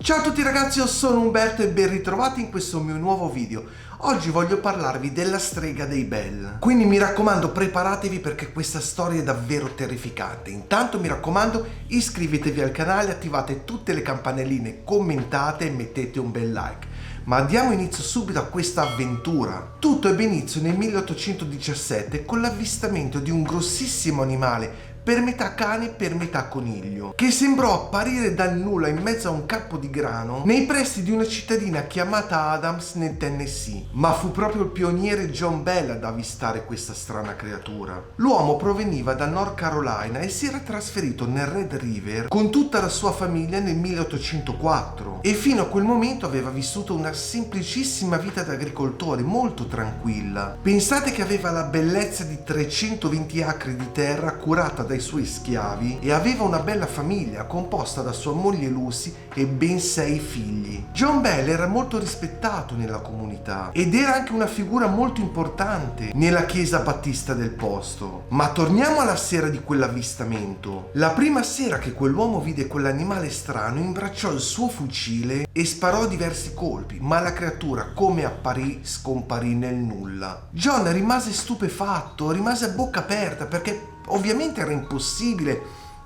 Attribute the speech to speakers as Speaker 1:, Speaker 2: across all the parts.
Speaker 1: Ciao a tutti ragazzi, io sono Umberto e ben ritrovati in questo mio nuovo video. Oggi voglio parlarvi della strega dei Bell. Quindi mi raccomando, preparatevi perché questa storia è davvero terrificante. Intanto mi raccomando, iscrivetevi al canale, attivate tutte le campanelline, commentate e mettete un bel like. Ma diamo inizio subito a questa avventura. Tutto ebbe inizio nel 1817 con l'avvistamento di un grossissimo animale per metà cane per metà coniglio, che sembrò apparire dal nulla in mezzo a un campo di grano nei pressi di una cittadina chiamata Adams nel Tennessee. Ma fu proprio il pioniere John Bell ad avvistare questa strana creatura. L'uomo proveniva da North Carolina e si era trasferito nel Red River con tutta la sua famiglia nel 1804 e fino a quel momento aveva vissuto una semplicissima vita da agricoltore molto tranquilla. Pensate che aveva la bellezza di 320 acri di terra curata dai suoi schiavi e aveva una bella famiglia composta da sua moglie Lucy e ben 6 figli. John Bell era molto rispettato nella comunità ed era anche una figura molto importante nella chiesa battista del posto. Ma torniamo alla sera di quell'avvistamento. La prima sera che quell'uomo vide quell'animale strano, imbracciò il suo fucile e sparò diversi colpi, ma la creatura, come apparì, scomparì nel nulla. John rimase stupefatto, rimase a bocca aperta perché ovviamente era impossibile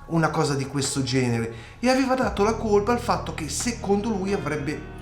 Speaker 1: una cosa di questo genere e aveva dato la colpa al fatto che secondo lui avrebbe,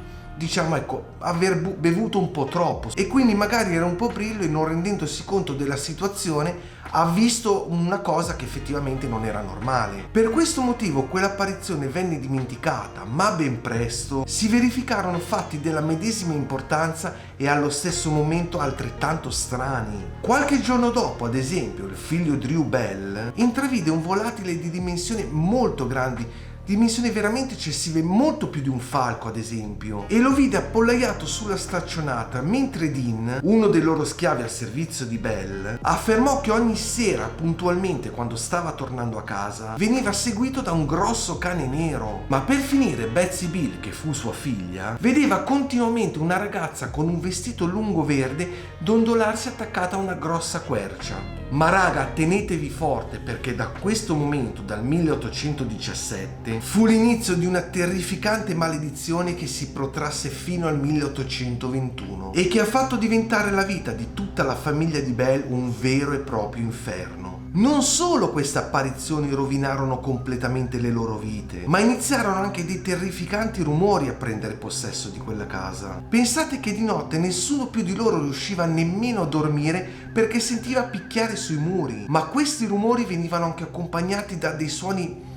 Speaker 1: aver bevuto un po' troppo e quindi magari era un po' brillo e non rendendosi conto della situazione ha visto una cosa che effettivamente non era normale. Per questo motivo quell'apparizione venne dimenticata, ma ben presto si verificarono fatti della medesima importanza e allo stesso momento altrettanto strani. Qualche giorno dopo, ad esempio, il figlio Drew Bell intravide un volatile di dimensioni molto grandi, dimensioni veramente eccessive, molto più di un falco ad esempio, e lo vide appollaiato sulla staccionata mentre Dean, uno dei loro schiavi al servizio di Bell, affermò che ogni sera puntualmente quando stava tornando a casa veniva seguito da un grosso cane nero. Ma per finire Betsy Bill, che fu sua figlia, vedeva continuamente una ragazza con un vestito lungo verde dondolarsi attaccata a una grossa quercia. Ma raga, tenetevi forte perché da questo momento, dal 1817, fu l'inizio di una terrificante maledizione che si protrasse fino al 1821 e che ha fatto diventare la vita di tutta la famiglia di Bell un vero e proprio inferno. Non solo queste apparizioni rovinarono completamente le loro vite, ma iniziarono anche dei terrificanti rumori a prendere possesso di quella casa. Pensate che di notte nessuno più di loro riusciva nemmeno a dormire perché sentiva picchiare sui muri, ma questi rumori venivano anche accompagnati da dei suoni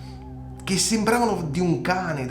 Speaker 1: che sembravano di un cane,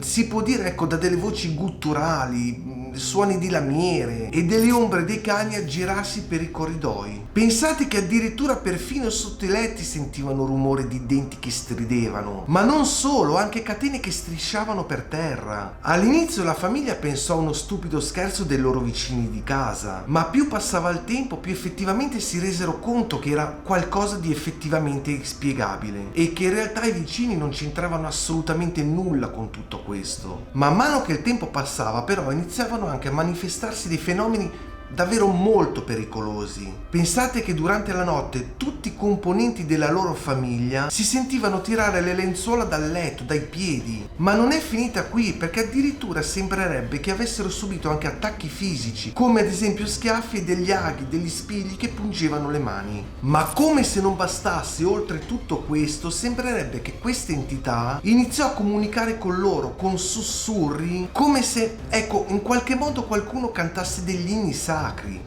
Speaker 1: si può dire da delle voci gutturali, suoni di lamiere e delle ombre dei cani aggirarsi per i corridoi. Pensate che addirittura perfino sotto i letti sentivano rumore di denti che stridevano, ma non solo, anche catene che strisciavano per terra. All'inizio la famiglia pensò a uno stupido scherzo dei loro vicini di casa, ma più passava il tempo più effettivamente si resero conto che era qualcosa di effettivamente inspiegabile e che in realtà i vicini non c'entravano assolutamente nulla con tutto questo. Man mano che il tempo passava però iniziavano anche a manifestarsi dei fenomeni davvero molto pericolosi. Pensate che durante la notte tutti i componenti della loro famiglia si sentivano tirare le lenzuola dal letto, dai piedi. Ma non è finita qui, perché addirittura sembrerebbe che avessero subito anche attacchi fisici, come ad esempio schiaffi e degli aghi, degli spigli che pungevano le mani. Ma come se non bastasse, oltre tutto questo, sembrerebbe che questa entità iniziò a comunicare con loro con sussurri, come se, in qualche modo qualcuno cantasse degli inni sacri.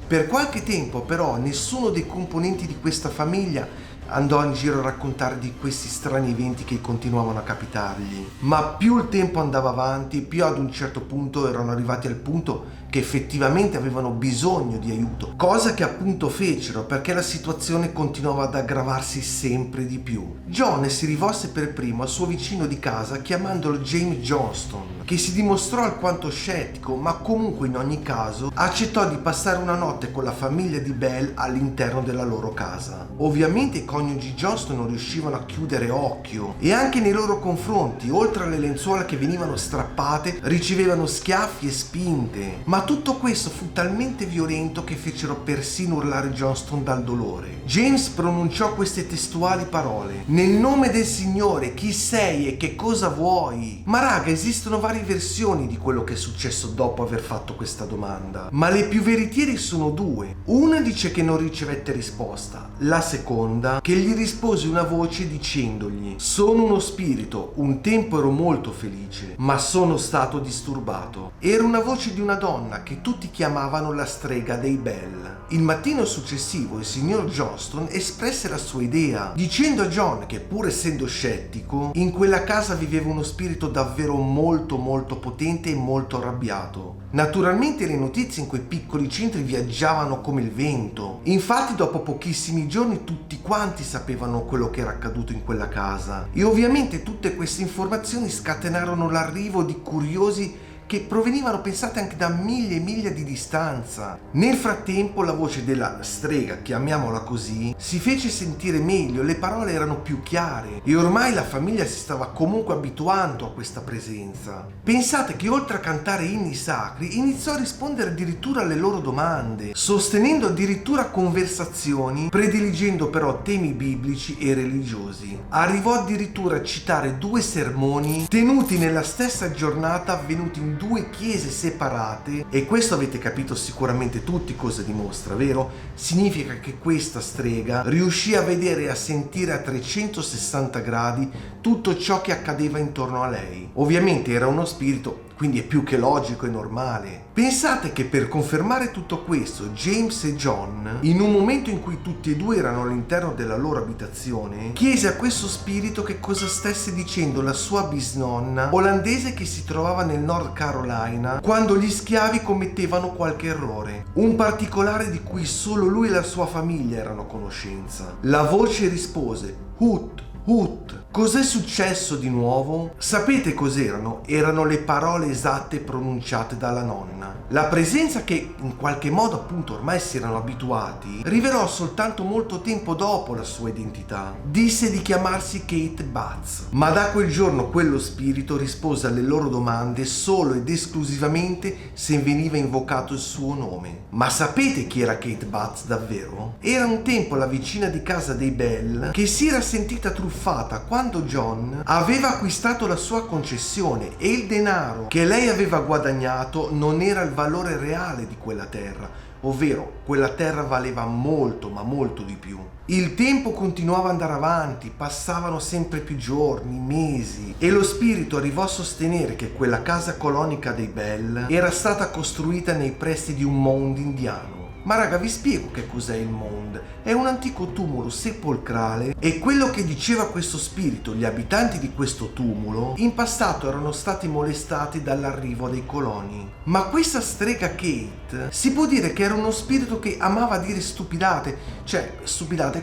Speaker 1: Per qualche tempo però nessuno dei componenti di questa famiglia andò in giro a raccontare di questi strani eventi che continuavano a capitargli. Ma più il tempo andava avanti, più ad un certo punto erano arrivati al punto che effettivamente avevano bisogno di aiuto, cosa che appunto fecero perché la situazione continuava ad aggravarsi sempre di più. John si rivolse per primo al suo vicino di casa chiamandolo James Johnston, che si dimostrò alquanto scettico, ma comunque in ogni caso accettò di passare una notte con la famiglia di Bell all'interno della loro casa. Ovviamente i coniugi Johnston non riuscivano a chiudere occhio e anche nei loro confronti, oltre alle lenzuola che venivano strappate, ricevevano schiaffi e spinte, ma Ma tutto questo fu talmente violento che fecero persino urlare Johnston dal dolore. James pronunciò queste testuali parole: nel nome del Signore, chi sei e che cosa vuoi? Ma raga, esistono varie versioni di quello che è successo dopo aver fatto questa domanda, ma le più veritiere sono due. Una dice che non ricevette risposta, la seconda che gli rispose una voce dicendogli: sono uno spirito, un tempo ero molto felice, ma sono stato disturbato. Era una voce di una donna che tutti chiamavano la strega dei Bell. Il mattino successivo il signor Johnston espresse la sua idea, dicendo a John che, pur essendo scettico, in quella casa viveva uno spirito davvero molto potente e molto arrabbiato. Naturalmente le notizie in quei piccoli centri viaggiavano come il vento. Infatti dopo pochissimi giorni tutti quanti sapevano quello che era accaduto in quella casa, e ovviamente tutte queste informazioni scatenarono l'arrivo di curiosi che provenivano, pensate, anche da miglia e miglia di distanza. Nel frattempo la voce della strega, chiamiamola così, si fece sentire meglio, le parole erano più chiare e ormai la famiglia si stava comunque abituando a questa presenza. Pensate che oltre a cantare inni sacri iniziò a rispondere addirittura alle loro domande, sostenendo addirittura conversazioni, prediligendo però temi biblici e religiosi. Arrivò addirittura a citare 2 sermoni tenuti nella stessa giornata avvenuti in 2 chiese separate, e questo avete capito sicuramente tutti cosa dimostra, vero? Significa che questa strega riuscì a vedere e a sentire a 360 gradi tutto ciò che accadeva intorno a lei. Ovviamente era uno spirito, quindi è più che logico e normale. Pensate che per confermare tutto questo, James e John, in un momento in cui tutti e due erano all'interno della loro abitazione, chiese a questo spirito che cosa stesse dicendo la sua bisnonna olandese che si trovava nel North Carolina quando gli schiavi commettevano qualche errore, un particolare di cui solo lui e la sua famiglia erano a conoscenza. La voce rispose: Hut, Hut. Cos'è successo di nuovo? Sapete cos'erano? Erano le parole esatte pronunciate dalla nonna. La presenza, che in qualche modo appunto ormai si erano abituati, rivelò soltanto molto tempo dopo la sua identità. Disse di chiamarsi Kate Batts, ma da quel giorno quello spirito rispose alle loro domande solo ed esclusivamente se veniva invocato il suo nome. Ma sapete chi era Kate Batts davvero? Era un tempo la vicina di casa dei Bell che si era sentita truffata quando John aveva acquistato la sua concessione e il denaro che lei aveva guadagnato non era il valore reale di quella terra, ovvero quella terra valeva molto ma molto di più. Il tempo continuava ad andare avanti, passavano sempre più giorni, mesi, e lo spirito arrivò a sostenere che quella casa colonica dei Bell era stata costruita nei pressi di un mound indiano. Ma raga, vi spiego che cos'è il mound. È un antico tumulo sepolcrale e quello che diceva questo spirito: gli abitanti di questo tumulo in passato erano stati molestati dall'arrivo dei coloni. Ma questa strega Kate si può dire che era uno spirito che amava dire stupidate,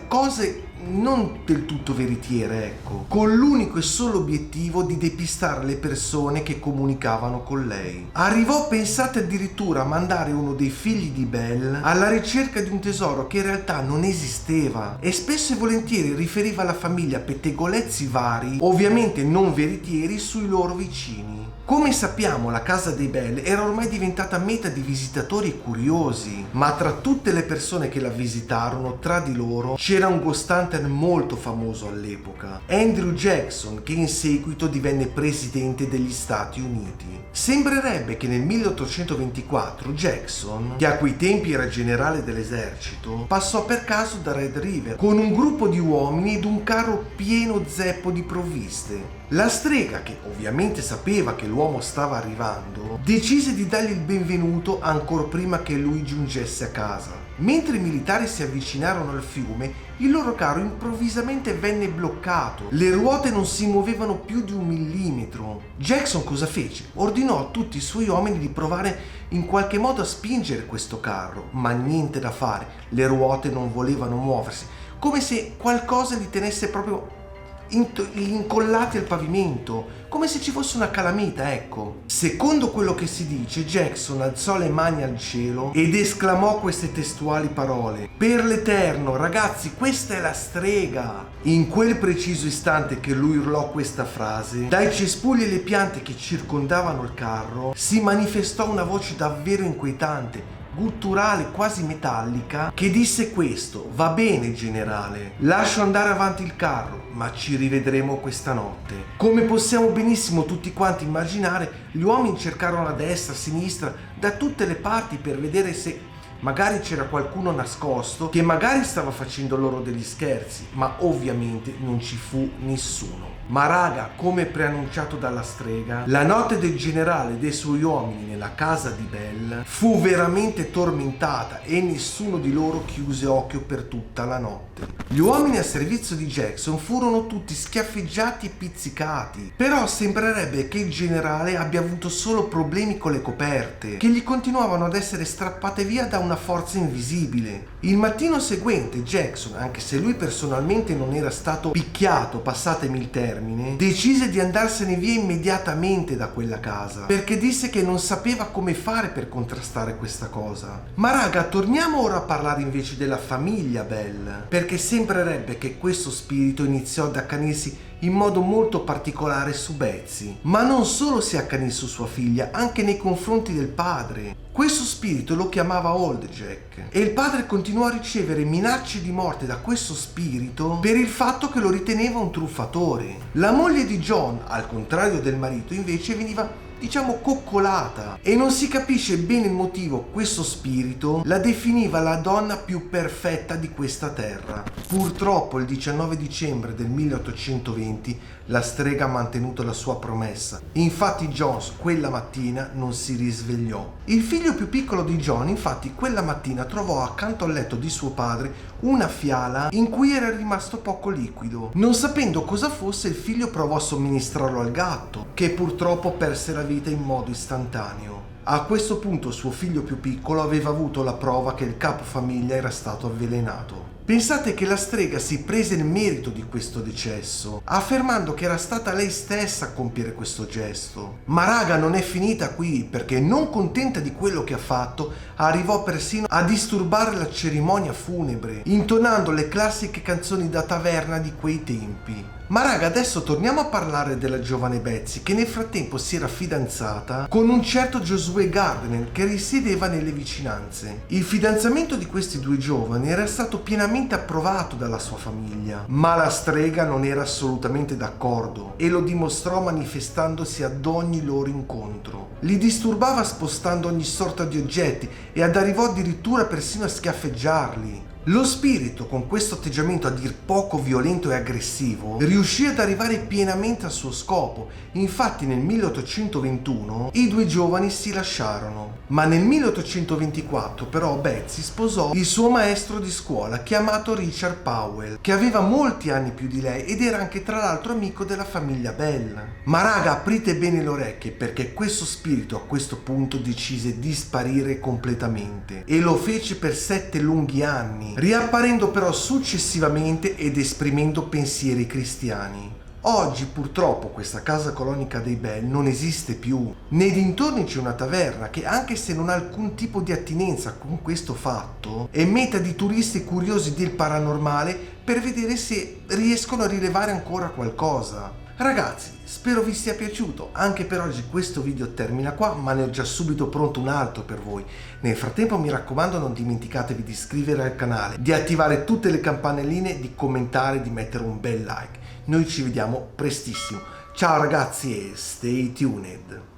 Speaker 1: cose non del tutto veritiere, ecco, con l'unico e solo obiettivo di depistare le persone che comunicavano con lei. Arrivò, pensate, addirittura a mandare uno dei figli di Bell alla ricerca di un tesoro che in realtà non esisteva, e spesso e volentieri riferiva alla famiglia pettegolezzi vari, ovviamente non veritieri, sui loro vicini. Come sappiamo, la casa dei Bell era ormai diventata meta di visitatori e curiosi, ma tra tutte le persone che la visitarono, tra di loro c'era un ghost hunter molto famoso all'epoca, Andrew Jackson, che in seguito divenne presidente degli Stati Uniti. Sembrerebbe che nel 1824 Jackson, che a quei tempi era generale dell'esercito, passò per caso da Red River con un gruppo di uomini ed un carro pieno zeppo di provviste. La strega, che ovviamente sapeva che l'uomo stava arrivando, decise di dargli il benvenuto ancor prima che lui giungesse a casa. Mentre i militari si avvicinarono al fiume, il loro carro improvvisamente venne bloccato. Le ruote non si muovevano più di 1 millimetro. Jackson cosa fece? Ordinò a tutti i suoi uomini di provare in qualche modo a spingere questo carro, ma niente da fare, le ruote non volevano muoversi, come se qualcosa li tenesse proprio incollati al pavimento, come se ci fosse una calamita, ecco. Secondo quello che si dice, Jackson alzò le mani al cielo ed esclamò queste testuali parole: per l'Eterno, ragazzi, questa è la strega! In quel preciso istante che lui urlò questa frase, dai cespugli e le piante che circondavano il carro si manifestò una voce davvero inquietante, gutturale, quasi metallica, che disse questo: va bene generale, lascio andare avanti il carro, ma ci rivedremo questa notte. Come possiamo benissimo tutti quanti immaginare, gli uomini cercarono a destra, a sinistra, da tutte le parti per vedere se magari c'era qualcuno nascosto che magari stava facendo loro degli scherzi, ma ovviamente non ci fu nessuno. Ma raga, come preannunciato dalla strega, la notte del generale e dei suoi uomini nella casa di Bell fu veramente tormentata e nessuno di loro chiuse occhio per tutta la notte. Gli uomini a servizio di Jackson furono tutti schiaffeggiati e pizzicati, però sembrerebbe che il generale abbia avuto solo problemi con le coperte, che gli continuavano ad essere strappate via da una forza invisibile. Il mattino seguente Jackson, anche se lui personalmente non era stato picchiato, passatemi il termine, decise di andarsene via immediatamente da quella casa, perché disse che non sapeva come fare per contrastare questa cosa. Ma raga, torniamo ora a parlare invece della famiglia Bell, perché sembrerebbe che questo spirito iniziò ad accanirsi in modo molto particolare su Betsy, ma non solo si accanì su sua figlia, anche nei confronti del padre. Questo spirito lo chiamava Old Jack e il padre continuò a ricevere minacce di morte da questo spirito per il fatto che lo riteneva un truffatore. La moglie di John, al contrario del marito, invece veniva coccolata e non si capisce bene il motivo. Questo spirito la definiva la donna più perfetta di questa terra. Purtroppo il 19 dicembre del 1820 la strega ha mantenuto la sua promessa. Infatti Jones quella mattina non si risvegliò. Il figlio più piccolo di John infatti quella mattina trovò accanto al letto di suo padre una fiala in cui era rimasto poco liquido. Non sapendo cosa fosse, il figlio provò a somministrarlo al gatto, che purtroppo perse la vita in modo istantaneo. A questo punto suo figlio più piccolo aveva avuto la prova che il capofamiglia era stato avvelenato. Pensate che la strega si prese il merito di questo decesso, affermando che era stata lei stessa a compiere questo gesto. Ma raga, non è finita qui, perché non contenta di quello che ha fatto, arrivò persino a disturbare la cerimonia funebre, intonando le classiche canzoni da taverna di quei tempi. Ma raga, adesso torniamo a parlare della giovane Betsy, che nel frattempo si era fidanzata con un certo Josué Gardner che risiedeva nelle vicinanze. Il fidanzamento di questi due giovani era stato pienamente approvato dalla sua famiglia, ma la strega non era assolutamente d'accordo e lo dimostrò manifestandosi ad ogni loro incontro. Li disturbava spostando ogni sorta di oggetti e arrivò addirittura persino a schiaffeggiarli. Lo spirito, con questo atteggiamento a dir poco violento e aggressivo, riuscì ad arrivare pienamente al suo scopo. Infatti nel 1821 i due giovani si lasciarono. Ma nel 1824 però Betsy sposò il suo maestro di scuola chiamato Richard Powell, che aveva molti anni più di lei ed era anche tra l'altro amico della famiglia Bell. Ma raga, aprite bene le orecchie, perché questo spirito a questo punto decise di sparire completamente e lo fece per 7 lunghi anni, riapparendo però successivamente ed esprimendo pensieri cristiani. Oggi purtroppo questa casa colonica dei Bell non esiste più. Nei dintorni c'è una taverna che, anche se non ha alcun tipo di attinenza con questo fatto, è meta di turisti curiosi del paranormale per vedere se riescono a rilevare ancora qualcosa. Ragazzi, spero vi sia piaciuto. Anche per oggi questo video termina qua, ma ne ho già subito pronto un altro per voi. Nel frattempo mi raccomando, non dimenticatevi di iscrivervi al canale, di attivare tutte le campanelline, di commentare, di mettere un bel like. Noi ci vediamo prestissimo. Ciao ragazzi e stay tuned!